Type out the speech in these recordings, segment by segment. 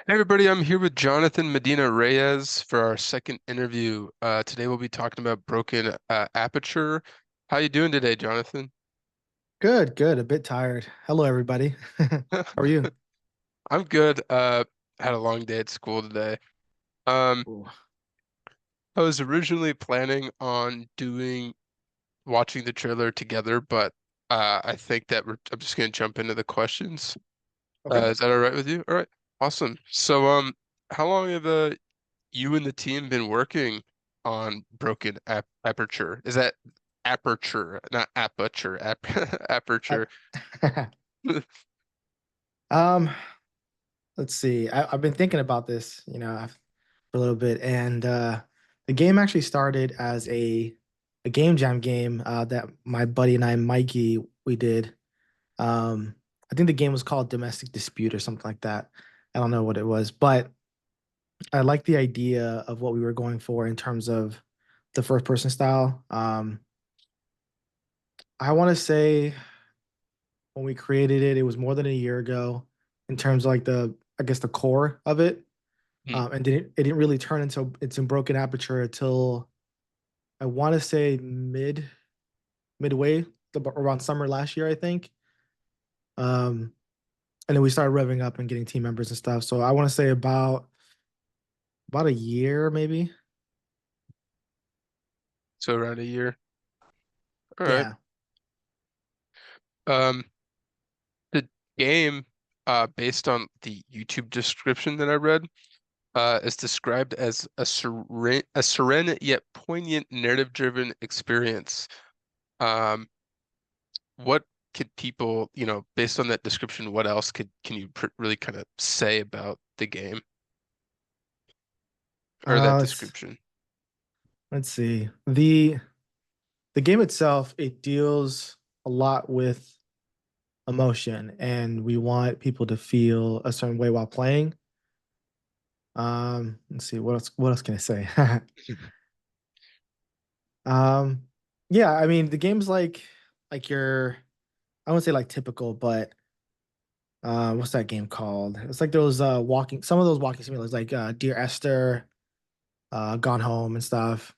Hey everybody, I'm here with Jonathan Medina Reyes for our second interview. Today we'll be talking about broken aperture. How you doing today, Jonathan? Good, good. A bit tired. Hello, everybody. How are you? I'm good. Had a long day at school today. Um, Ooh. I was originally planning on watching the trailer together, but I think that I'm just gonna jump into the questions. Okay. Is that all right with you? All right, awesome. So, how long have you and the team been working on Broken Aperture? Is that Aperture, not Aperture, Uh, Aperture? um, let's see. I've been thinking about this, for a little bit, and the game actually started as a game jam game that my buddy and I, Mikey, we did. Um, I think the game was called Domestic Dispute or something like that. I don't know what it was, but I like the idea of what we were going for in terms of the first person style. I want to say when we created it, it was more than a year ago in terms of like I guess the core of it. Hmm. And it didn't really turn into it's in broken aperture until I want to say midway around summer last year, I think. Um, and then we started revving up and getting team members and stuff. So I want to say about a year, maybe. So around a year. All right. Yeah. Um, the game, based on the YouTube description that I read, is described as a serene yet poignant narrative-driven experience. Um, what could people, based on that description, what else can you pr really kind of say about the game or that Let's description? let's see. The game itself, it deals a lot with emotion, and we want people to feel a certain way while playing. Let's see, what else can I say? Um, yeah, I mean the game's like your I wouldn't say like typical, but what's that game called? It's like those walking some of those walking simulators like Dear Esther, Gone Home and stuff.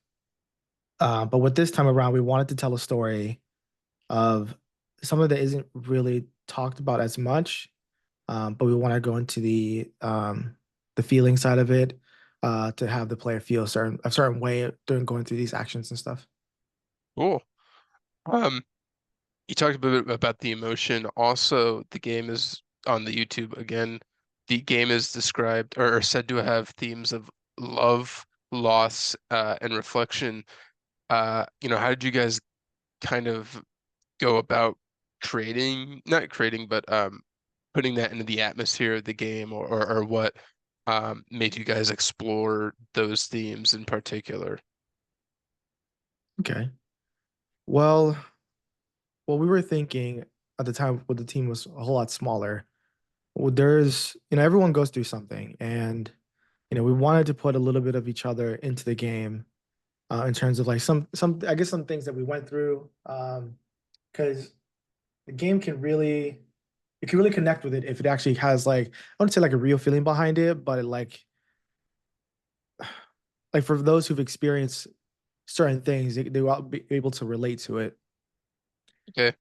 But with this time around, we wanted to tell a story of something that isn't really talked about as much. But we want to go into the feeling side of it, to have the player feel a certain way during going through these actions and stuff. Cool. Um, you talked a bit about the emotion. Also, the game is on the YouTube again. The game is described or said to have themes of love, loss, and reflection. How did you guys kind of go about not creating, but putting that into the atmosphere of the game, or what made you guys explore those themes in particular? Okay. Well, what we were thinking at the time when the team was a whole lot smaller, well, everyone goes through something, and we wanted to put a little bit of each other into the game, in terms of like I guess some things that we went through, because the game can really connect with it if it actually has like I wouldn't say like a real feeling behind it, but like for those who've experienced certain things, they will be able to relate to it. Okay.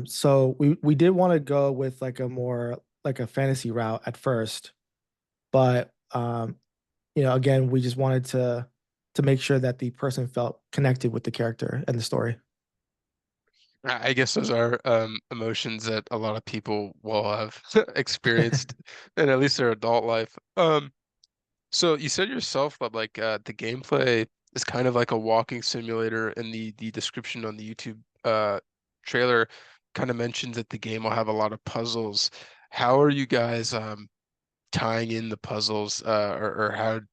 So we did want to go with like a more like a fantasy route at first, but again, we just wanted to make sure that the person felt connected with the character and the story. I guess those are emotions that a lot of people will have experienced in at least their adult life. So you said yourself that like the gameplay is kind of like a walking simulator, and the description on the YouTube trailer kind of mentions that the game will have a lot of puzzles. How are you guys tying in the puzzles, or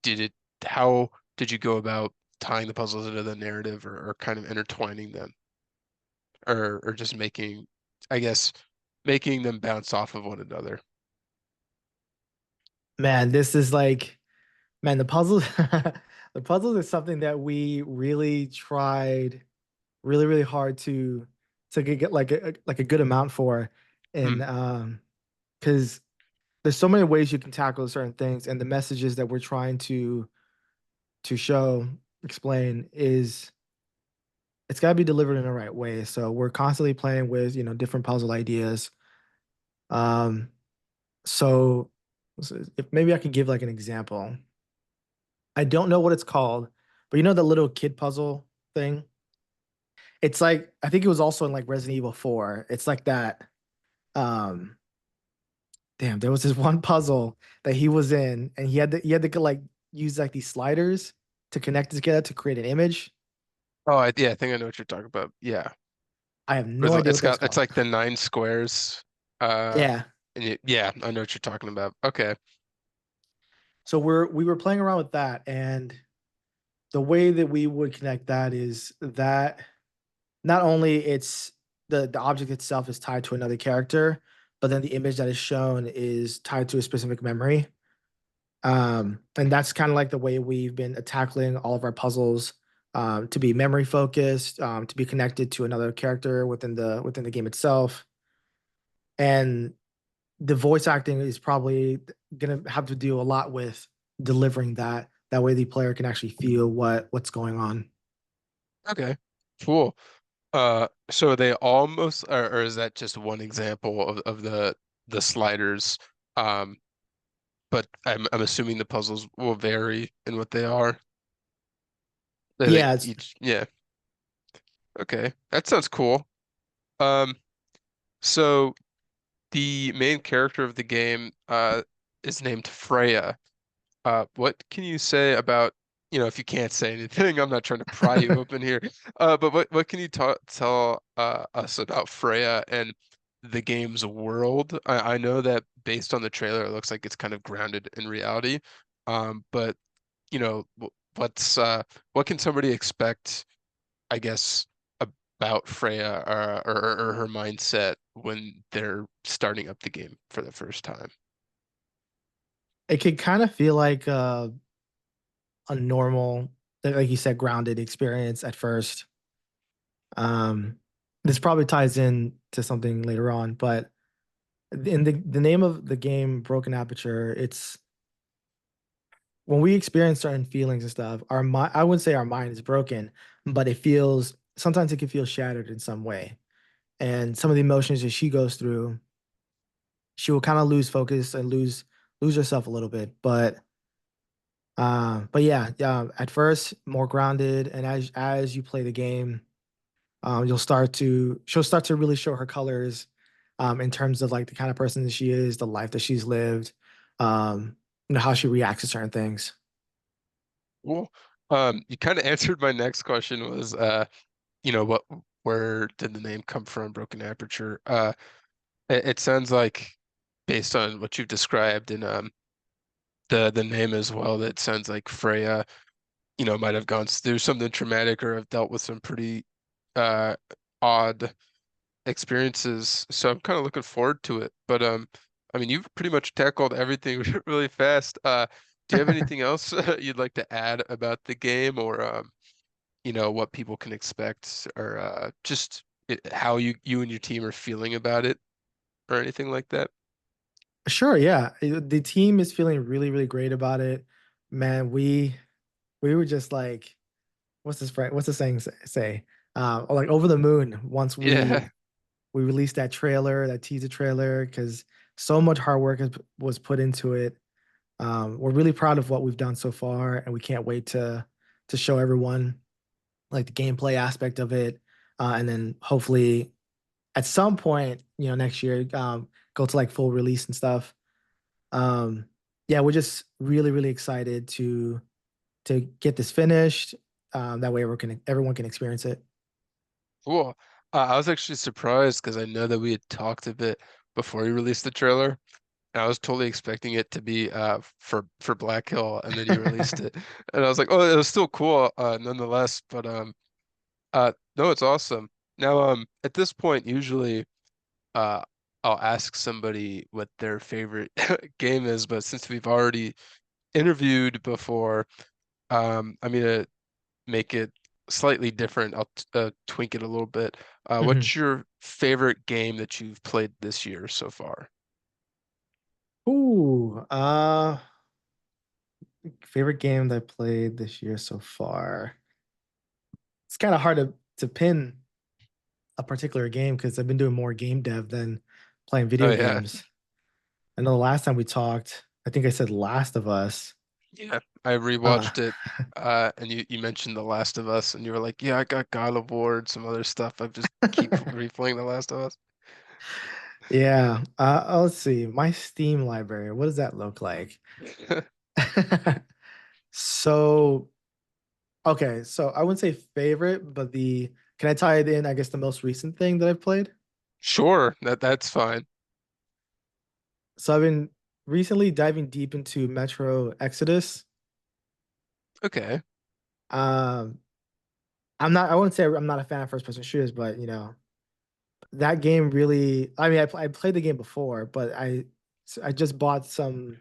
did it how did you go about tying the puzzles into the narrative, or kind of intertwining them, or just I guess making them bounce off of one another? Man, this is like man, the puzzles the puzzles is something that we really tried really, really hard to get like a good amount for. Hmm. And because there's so many ways you can tackle certain things, and the messages that we're trying to show, explain is it's got to be delivered in the right way. So we're constantly playing with, different puzzle ideas. Um, so if maybe I could give like an example. I don't know what it's called, but you know the little kid puzzle thing? It's like I think it was also in like Resident Evil 4. It's like that. Um, damn, there was this one puzzle that he was in, and he had to like use like these sliders to connect it together to create an image. Oh, yeah, I think I know what you're talking about. Yeah. I have no idea what that's It's called. like the nine squares. Uh, Yeah. yeah, I know what you're talking about. Okay. So we were playing around with that, and the way that we would connect that is that not only it's the object itself is tied to another character, but then the image that is shown is tied to a specific memory. And that's kind of like the way we've been tackling all of our puzzles, to be memory focused, to be connected to another character within the game itself. And the voice acting is probably gonna have to do a lot with delivering that. That way the player can actually feel what's going on. Okay. Cool. So are they almost, or is that just one example of the sliders? Um, but I'm assuming the puzzles will vary in what they are. They like Yeah, it's each, yeah. Okay, that sounds cool. Um, so the main character of the game is named Freya. What can you say about, if you can't say anything, I'm not trying to pry you open here. But what can you ta tell us about Freya and the game's world? I know that based on the trailer, it looks like it's kind of grounded in reality. But what's what can somebody expect, I guess, about Freya or her mindset when they're starting up the game for the first time? it could kind of feel like a normal, like you said, grounded experience at first. Um, this probably ties in to something later on, but in the name of the game, Broken Aperture, it's when we experience certain feelings and stuff, our mind, I wouldn't say our mind is broken, but it feels sometimes it can feel shattered in some way. And some of the emotions that she goes through, she will kind of lose focus and lose herself a little bit. But yeah, yeah, at first more grounded, and as you play the game, she'll start to really show her colors, in terms of like the kind of person that she is, the life that she's lived, um, how she reacts to certain things. Cool. You kind of answered my next question was, what, where did the name come from, Broken Aperture? It sounds like based on what you've described and the name as well, that sounds like Freya, might have gone through something traumatic or have dealt with some pretty uh odd experiences. So I'm kind of looking forward to it. But I mean, you've pretty much tackled everything really fast. Do you have anything else you'd like to add about the game, or what people can expect, or just how you and your team are feeling about it, or anything like that? Sure, yeah. The team is feeling really, really great about it. Man, we were just like, what's the saying say? Like over the moon once Yeah. we released that trailer, that teaser trailer, because so much hard work was put into it. We're really proud of what we've done so far, and we can't wait to show everyone like the gameplay aspect of it, and then hopefully at some point, next year, go to like full release and stuff. Um, yeah, we're just really, really excited to get this finished. That way, everyone can experience it. Cool. I was actually surprised because I know that we had talked a bit before you released the trailer. And I was totally expecting it to be for Black Hill, and then you released it, and I was like, oh, it was still cool nonetheless. But no, it's awesome. Now at this point, usually uh I'll ask somebody what their favorite game is, but since we've already interviewed before, I'm gonna make it slightly different. I'll tweak it a little bit. Mhm. What's your favorite game that you've played this year so far? Ooh, favorite game that I played this year so far. It's kind of hard to pin a particular game because I've been doing more game dev than playing Oh video yeah. games. I know the last time we talked, I think I said Last of Us. Yeah. I Uh, rewatched it, and you mentioned The Last of Us, and you were like, "Yeah, I got God of War and some other stuff. I just keep replaying The Last of Us." yeah. Let's see. My Steam library. What does that look like? So, okay. So I wouldn't say favorite, but can I tie it in? I guess the most recent thing that I've played. Sure, that's fine. So I've been recently diving deep into Metro Exodus. Okay. Um, I wouldn't say I'm not a fan of first person shooters, but that game really, I mean, I played the game before, but I just bought some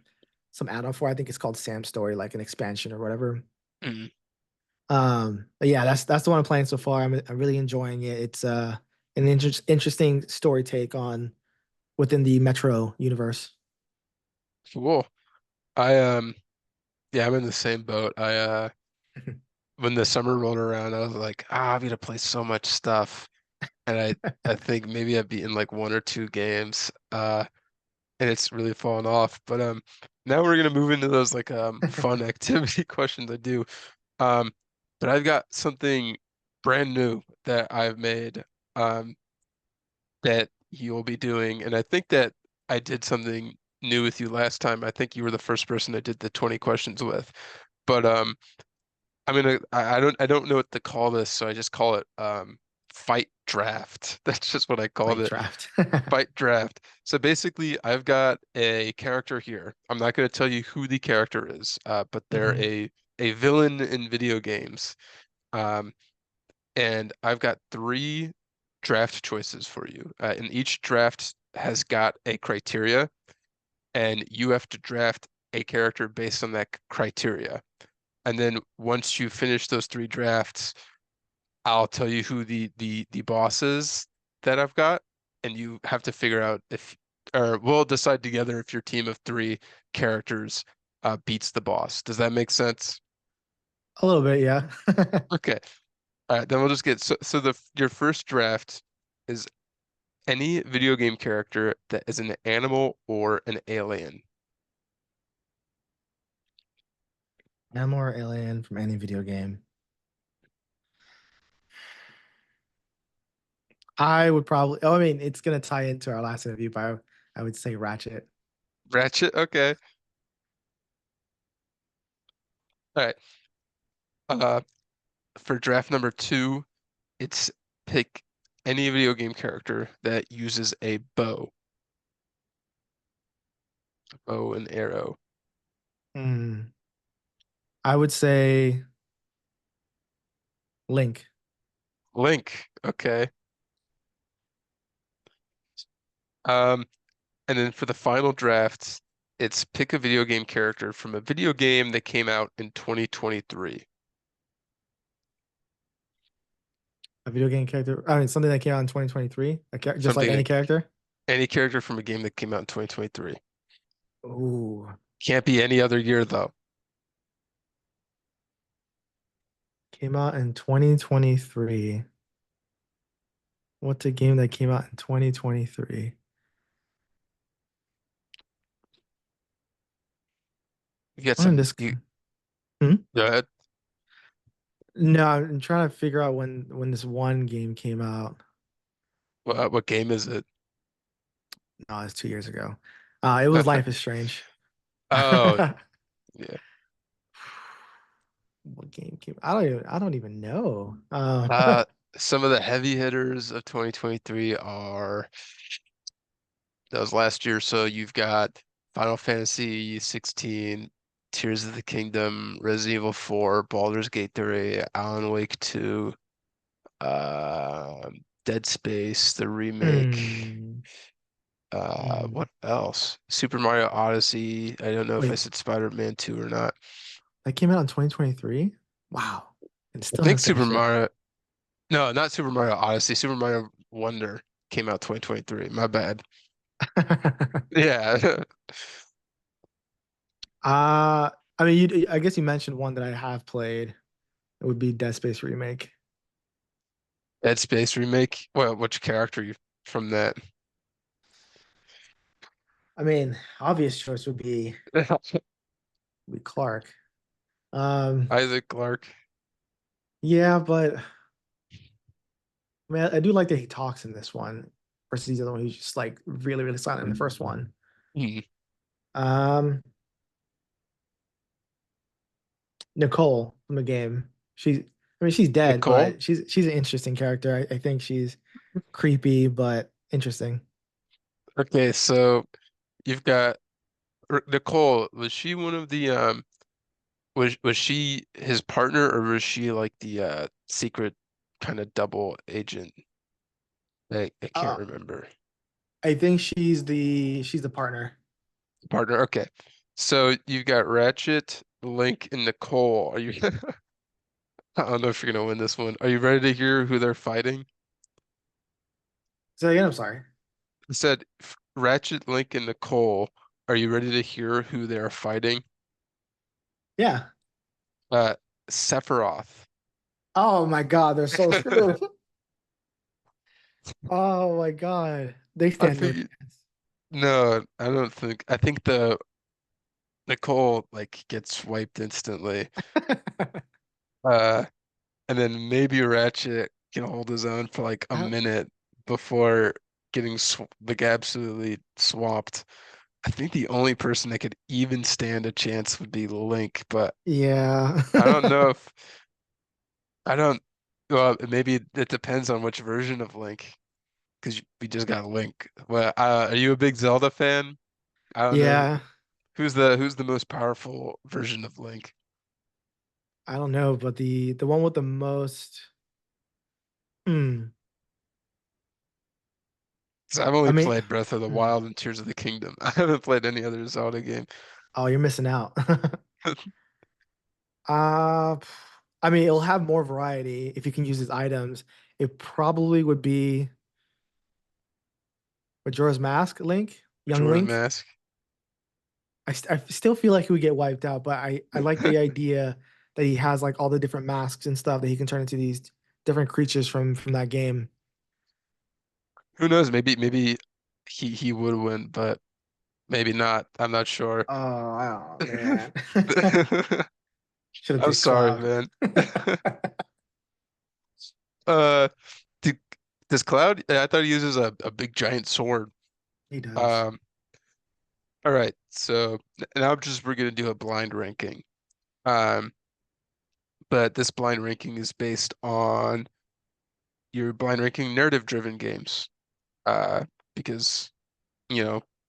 add-on for it. I think it's called Sam Story, like an expansion or whatever. Mm. But yeah, that's the one I'm playing so far. I'm really enjoying it. It's an interesting story take on within the Metro universe. Cool. I yeah, I'm in the same boat. When the summer rolled around, I was like, I'm gonna play so much stuff. And I think maybe I've beaten like one or two games. And it's really fallen off. But now we're gonna move into those like fun activity questions I do. Um but I've got something brand new that I've made um that you'll be doing. And I think that I did something new with you last time. I think you were the first person I did the 20 questions with. But I don't know what to call this, so I just call it fight draft. That's just what I called Fight it. draft. Fight draft. So basically, I've got a character here. I'm not going to tell you who the character is, but they're Mhm. a villain in video games. Um, and I've got three draft choices for you. And each draft has got a criteria, and you have to draft a character based on that criteria. And then once you finish those three drafts, I'll tell you who the boss is that I've got, and you have to figure out if, or we'll decide together if your team of three characters beats the boss. Does that make sense? A little bit, yeah. Okay. All right, then we'll just get so the your first draft is any video game character that is an animal or an alien. Animal or alien from any video game. I would probably, oh, I mean, it's gonna tie into our last interview, but I would say Ratchet. Ratchet, okay. All right. Uh, for draft number two, it's pick any video game character that uses a bow and arrow. Hmm. I would say Link. Link, okay. Um, and then for the final draft, it's pick a video game character from a video game that came out in 2023. A video game character. I mean, something that came out in 2023. Just like Something any like character. any character from a game that came out in 2023. Ooh, Can't be any other year though. came out in 2023. What's a game that came out in 2023? You get I'm some just, you hmm? go ahead. No, I'm trying to figure out when this one game came out. What game is it? No, it's 2 years ago. It was Life is Strange. Oh, yeah. What game came? I don't even know. Uh, some of the heavy hitters of 2023 are that was last year. So you've got Final Fantasy 16, Tears of the Kingdom, Resident Evil 4, Baldur's Gate 3, Alan Wake 2, Dead Space, the remake. hmm, hmm. What else? Super Mario Odyssey. I don't know if I Wait, said Spider-Man 2 or not. that came out in 2023? Wow. And I still think haven't Super finished it. Mario, no, not Super Mario Odyssey. Super Mario Wonder came out 2023. My bad. Yeah. Uh, I mean, I guess you mentioned one that I have played. It would be Dead Space remake. Dead Space remake. Well, which character you from that? I mean, obvious choice would be Clark. Um, Isaac Clarke. yeah, but I mean, I do like that he talks in this one versus the other one who's just like really, really silent in the first one. Hmm. Um, Nicole from the game. I mean, she's dead, Nicole. but she's an interesting character. I think she's creepy but interesting. Okay, so you've got Nicole. Was she one of the was she his partner or was she like the secret kind of double agent? I can't Uh, remember. I think she's the partner. Partner. Okay. So you've got Ratchet, Link, and Nicole. Are you I don't know if you're gonna win this one. Are you ready to hear who they're fighting? So again, I'm sorry. I said Ratchet, Link, and Nicole. Are you ready to hear who they're fighting? Yeah. Uh, Sephiroth. Oh my God, they're so true. Oh my God, they I stand no think chance. no, I don't think. I think the Nicole like gets wiped instantly. Uh, and then maybe Ratchet can hold his own for like a I- minute before getting sw like absolutely swamped. I think the only person that could even stand a chance would be Link, but yeah. I don't know if I don't. Well, maybe it depends on which version of Link, because we just got Link. Well, are you a big Zelda fan? I don't know. Yeah. Who's the most powerful version of Link? I don't know, but the one with the most. Hmm. 'Cause I've I only mean, played Breath of the hmm. Wild and Tears of the Kingdom. I haven't played any other Zelda game. Oh, you're missing out. Uh, I mean, it'll have more variety if you can use his items. It probably would be Majora's Mask Link, young Majora's Link. Mask. I still feel like he would get wiped out, but I like the idea that he has like all the different masks and stuff that he can turn into these different creatures from that game. Who knows? Maybe he would win, but maybe not. I'm not sure. Oh man. Should have I'm picked sorry, Cloud. man. Uh, do, does Cloud? I thought he uses a big giant sword. He does. Um, all right. So now we're gonna do a blind ranking. Um, but this blind ranking is based on your blind ranking narrative-driven games. Because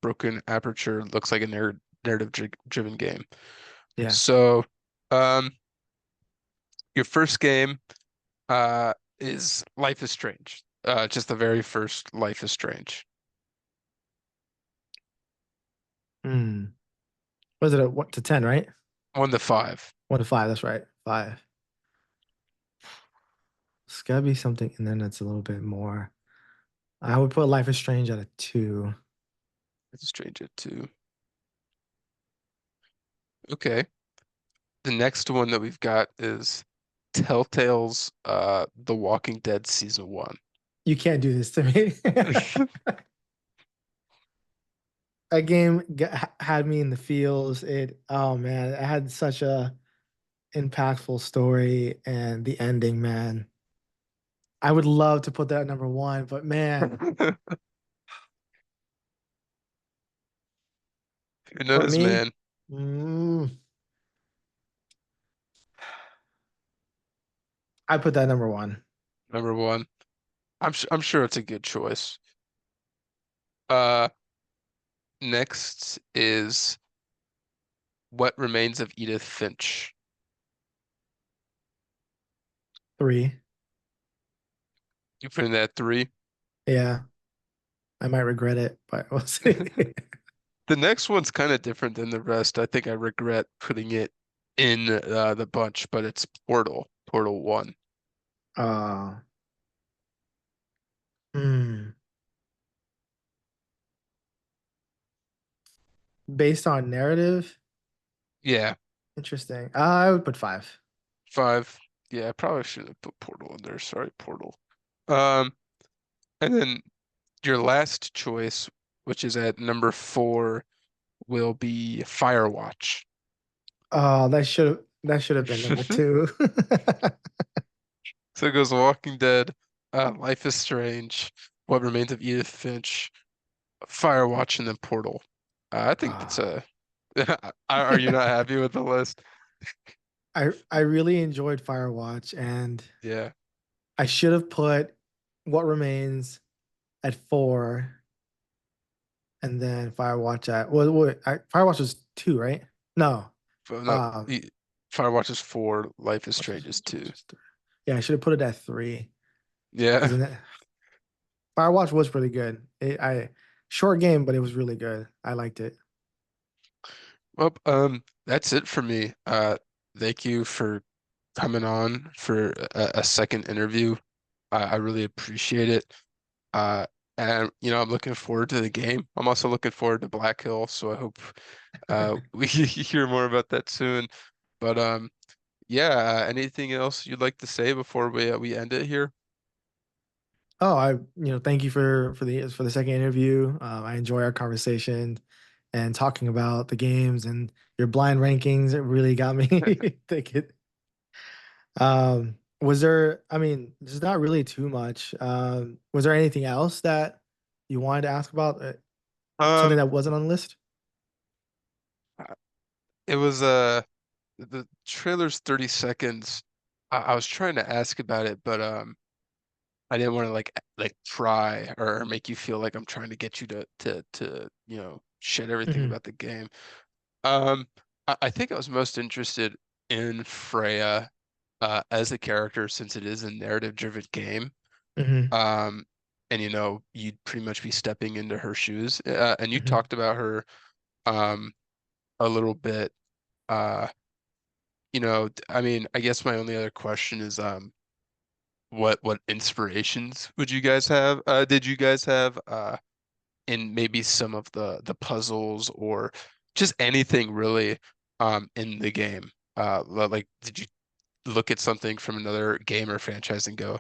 Broken Aperture looks like a narrative-driven game. Yeah. So, um, your first game, is Life is Strange. Just the very first Life is Strange. Hmm. Was it a 1 to 10, right? 1 to 5. 1 to 5, that's right. Five. It's gotta be something and then that's a little bit more. I would put Life is Strange at a 2. Life is Strange at 2. Okay. The next one that we've got is Telltale's The Walking Dead Season 1. You can't do this to me. That game had me in the feels. Oh man, it had such a impactful story and the ending, man. I would love to put that at number one, but man, Who for knows, me, man? mm, I put that number one. Number one. I'm sure it's a good choice. Uh, Next is What Remains of Edith Finch. Three. You put in that 3. Yeah, I might regret it, but we'll see. The next one's kind of different than the rest. I think I regret putting it in the bunch, but it's Portal 1. Uh, hmm. Based on narrative. Yeah, Interesting. I would put five. five. Yeah, I probably should have put Portal in there. Sorry, Portal. Um, and then your last choice, which is at number four, will be Firewatch. Oh, that should have been number two. So it goes Walking Dead, Life is Strange, What Remains of Edith Finch, Firewatch, and then Portal. I think that's Ah. a. Are you not happy with the list? I really enjoyed Firewatch, and Yeah. I should have put What Remains at four, and then Firewatch at Firewatch was two, right? No. No, Um, Firewatch is four, Life is Watch Strange was is two. just three. Yeah, I should have put it at three because Yeah. then Firewatch was really good. Short game, but it was really good. I liked it. Well, that's it for me. Thank you for coming on for a second interview. I really appreciate it. Uh, and I'm looking forward to the game. I'm also looking forward to Black Hill, so I hope we hear more about that soon. But yeah, anything else you'd like to say before we end it here? Oh, thank you for the second interview. I enjoy our conversation and talking about the games and your blind rankings. It really got me thinking. I mean, there's not really too much. Was there anything else that you wanted to ask about? Something Um, that wasn't on the list? it was the trailer's 30 seconds. I was trying to ask about it, but I didn't want to like try or make you feel like I'm trying to get you to shed everything Hmm. about the game. Um, I think I was most interested in Freya as a character since it is a narrative-driven game. Hmm. Um, and you'd pretty much be stepping into her shoes. And you Hmm. talked about her um a little bit. Uh, I mean, I guess my only other question is what inspirations would you guys have? Did you guys have in maybe some of the puzzles or just anything really in the game? Like, did you look at something from another game or franchise and go,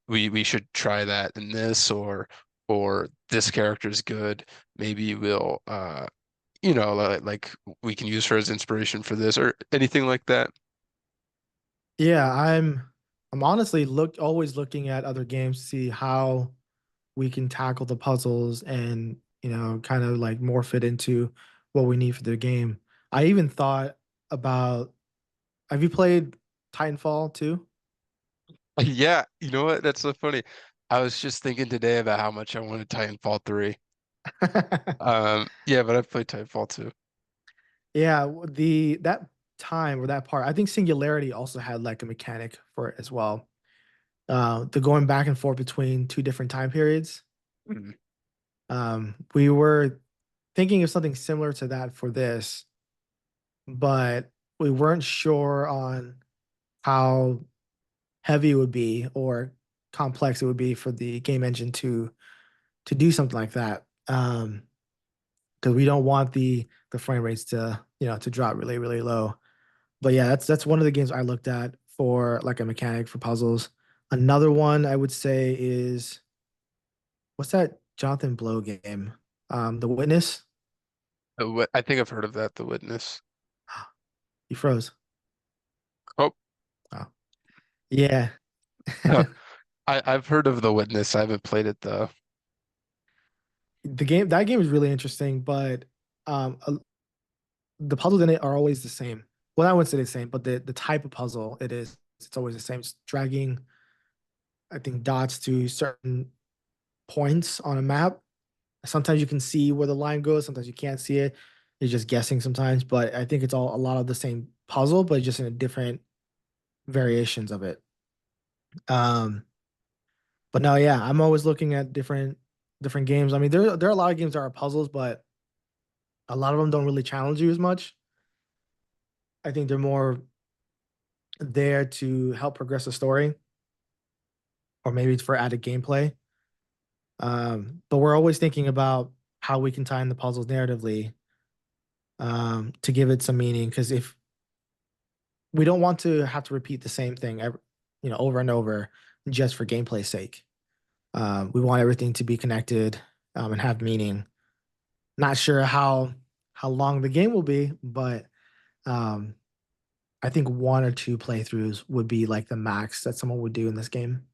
we should try that in this, or this character is good. Maybe we'll like we can use her as inspiration for this or anything like that. Yeah, I'm honestly always looking at other games to see how we can tackle the puzzles and kind of like morph it into what we need for the game. I even thought about, have you played Titanfall 2? Yeah, you know what? That's so funny. I was just thinking today about how much I wanted Titanfall 3. Yeah, but I've played Titanfall 2. Yeah, the that time or that part, I think Singularity also had like a mechanic for it as well. The going back and forth between two different time periods. Mm. We were thinking of something similar to that for this, but we weren't sure on how heavy it would be or complex it would be for the game engine to do something like that. Because we don't want the frame rates to drop really really low. But yeah, that's one of the games I looked at for like a mechanic for puzzles. Another one I would say is, what's that Jonathan Blow game? The Witness. I think I've heard of that, The Witness. You froze. Oh, Oh, yeah. I've heard of The Witness. I haven't played it though. That game is really interesting, but the puzzles in it are always the same. Well, I wouldn't say the same, but the type of puzzle it is, it's always the same. It's dragging, I think, dots to certain points on a map. Sometimes you can see where the line goes, sometimes you can't see it. You're just guessing sometimes, but I think it's all a lot of the same puzzle, but just in a different variations of it. Um, but no, yeah, I'm always looking at different games. I mean, there are a lot of games that are puzzles, but a lot of them don't really challenge you as much. I think they're more there to help progress the story, or maybe it's for added gameplay. But we're always thinking about how we can tie in the puzzles narratively. to give it some meaning. Because if we don't want to have to repeat the same thing over and over just for gameplay's sake. We want everything to be connected and have meaning. Not sure how long the game will be, but um, I think one or two playthroughs would be like the max that someone would do in this game.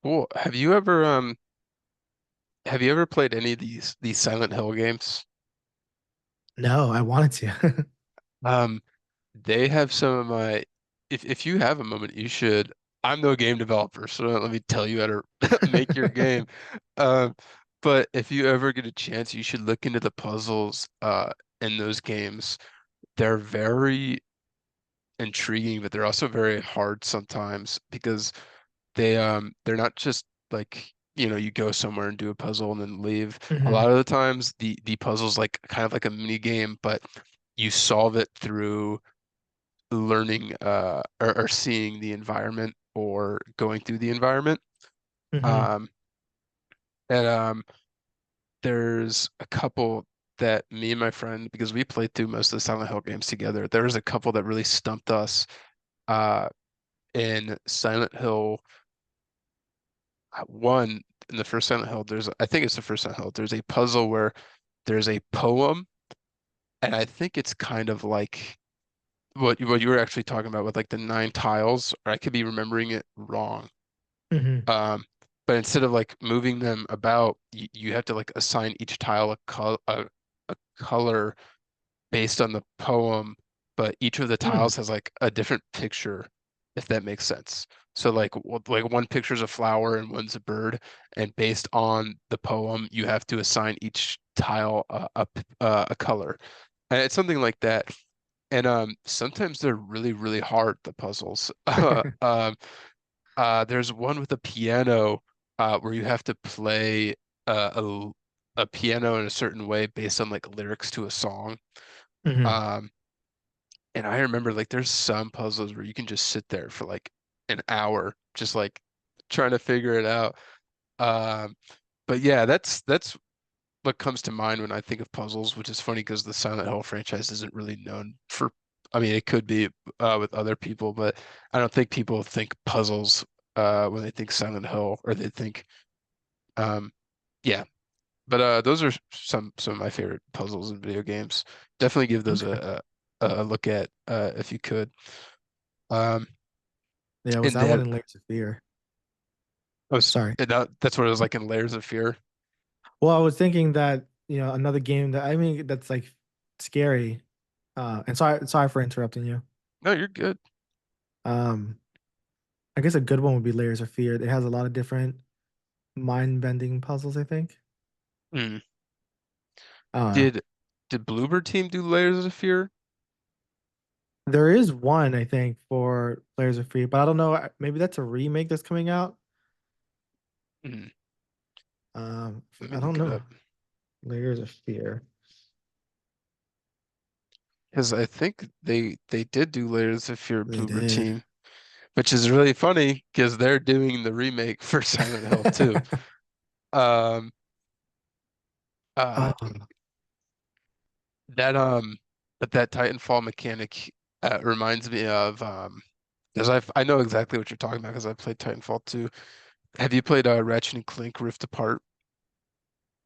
Cool. Have you ever played any of these Silent Hill games? No, I wanted to. Um, they have some of my if you have a moment, you should. I'm no game developer, so don't let me tell you how to make your game. Um, but if you ever get a chance, you should look into the puzzles in those games. They're very intriguing, but they're also very hard sometimes because they're not just like you go somewhere and do a puzzle and then leave. A Hmm. lot of the times the puzzle's like kind of like a mini game, but you solve it through learning or seeing the environment or going through the environment. Hmm. Um and there's a couple that me and my friend, because we played through most of the Silent Hill games together, there was a couple that really stumped us uh in Silent Hill one. In the first Silent Hill, I think it's the first Silent Hill, there's a puzzle where there's a poem, and I think it's kind of like what you were actually talking about with like the nine tiles, or I could be remembering it wrong. Hmm. Um, but instead of like moving them about, you have to like assign each tile a color based on the poem, but each of the Hmm. tiles has like a different picture, if that makes sense. So like one picture is a flower and one's a bird, and based on the poem, you have to assign each tile a color. And it's something like that. And sometimes they're really, really hard, the puzzles. There's one with a piano where you have to play a piano in a certain way based on like lyrics to a song. Hmm. Um, and I remember like there's some puzzles where you can just sit there for like an hour, just like trying to figure it out. Um, but yeah, that's what comes to mind when I think of puzzles, which is funny because the Silent Hill franchise isn't really known for, I mean, it could be with other people, but I don't think people think puzzles when they think Silent Hill, or they think, um, yeah. But those are some of my favorite puzzles in video games. Definitely give those Okay. a look at if you could. Um, Yeah, was and that one then in Layers of Fear? I was, Sorry. that's what it was like in Layers of Fear. Well, I was thinking that, another game that I mean that's like scary. And sorry for interrupting you. No, you're good. Um, I guess a good one would be Layers of Fear. It has a lot of different mind-bending puzzles, I think. Mm. Uh, Did did Bloober Team do Layers of Fear? there is one, I think, for Layers of Fear, but I don't know. Maybe that's a remake that's coming out. Mm. Let me I don't look it know. up. Layers of Fear. Because I think they did do Layers of Fear They Bloober did. Team, which is really funny because they're doing the remake for Silent Hill too. Um, uh, Oh, that but that Titanfall mechanic reminds me of because I know exactly what you're talking about because I played Titanfall too. Have you played Ratchet and Clank Rift Apart?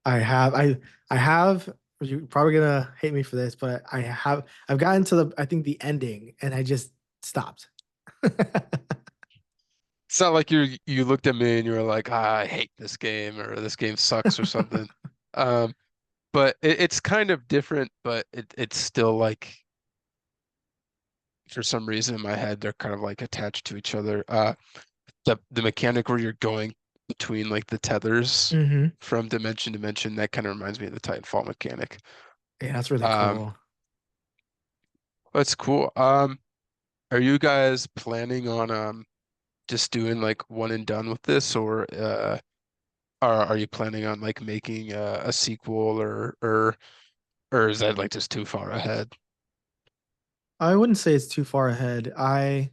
I have. I have. You're probably gonna hate me for this, but I've gotten to I think the ending, and I just stopped. It's not like you looked at me and you were like, ah, I hate this game, or this game sucks or something. Um, but it's kind of different, but it's still like, for some reason in my head they're kind of like attached to each other. The mechanic where you're going between like the tethers Hmm. from dimension to dimension, that kind of reminds me of the Titanfall mechanic. Yeah, that's really Um, cool. that's cool. Are you guys planning on just doing like one and done with this, or are you planning on like making a sequel, or is that like just too far ahead? I wouldn't say it's too far ahead. I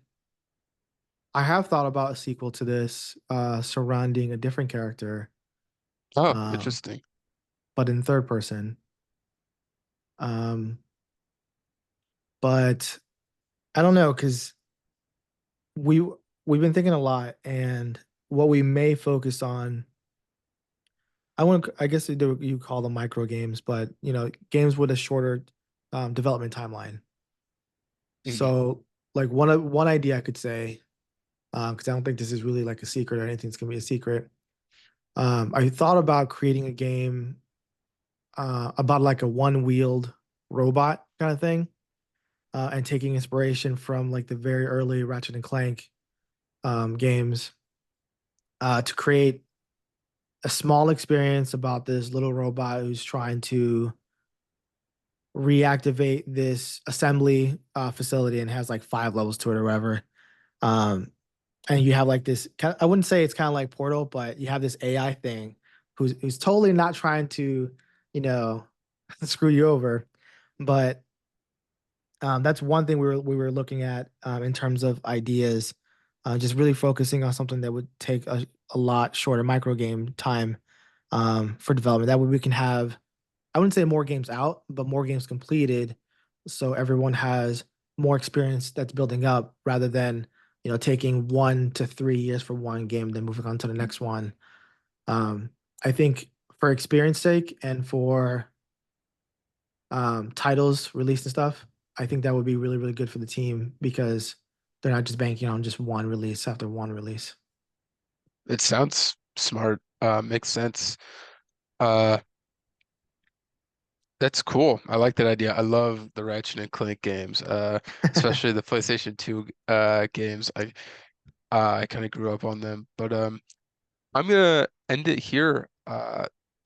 have thought about a sequel to this, surrounding a different character, Oh, um, interesting. but in third person. Um, but I don't know because we we've been thinking a lot, and what we may focus on. I guess you call them micro games, but games with a shorter development timeline. Hmm. So, like one idea I could say, because I don't think this is really like a secret or anything's gonna be a secret. I thought about creating a game about like a one-wheeled robot kind of thing, and taking inspiration from like the very early Ratchet and Clank games to create a small experience about this little robot who's trying to reactivate this assembly facility and has like 5 levels to it or whatever. Um, and you have like this I wouldn't say it's kind of like Portal, but you have this AI thing who's totally not trying to, you know, screw you over. But that's one thing we were looking at in terms of ideas, just really focusing on something that would take a lot shorter micro game time for development. That way we can have, I wouldn't say more games out, but more games completed, so everyone has more experience that's building up rather than taking 1 to 3 years for one game, then moving on to the next one. Um, I think for experience sake and for titles release and stuff, I think that would be really, really good for the team because they're not just banking on just one release after one release. It sounds smart. Makes sense. Uh, that's cool. I like that idea. I love the Ratchet and Clank games, especially the PlayStation 2 games. I kind of grew up on them, but I'm gonna end it here.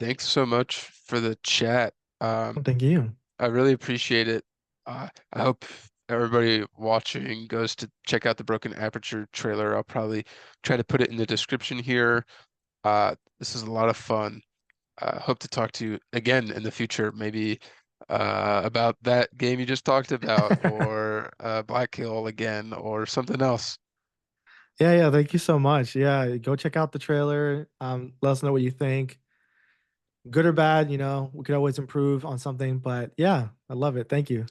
Thanks so much for the chat. Well, Um, thank you. I really appreciate it. I hope everybody watching goes to check out the Broken Aperture trailer. I'll probably try to put it in the description here. This is a lot of fun. Hope to talk to you again in the future, maybe about that game you just talked about, or Black Hill again, or something else. Yeah, yeah, thank you so much. Yeah, go check out the trailer. Let us know what you think. Good or bad, we could always improve on something, but yeah, I love it. Thank you.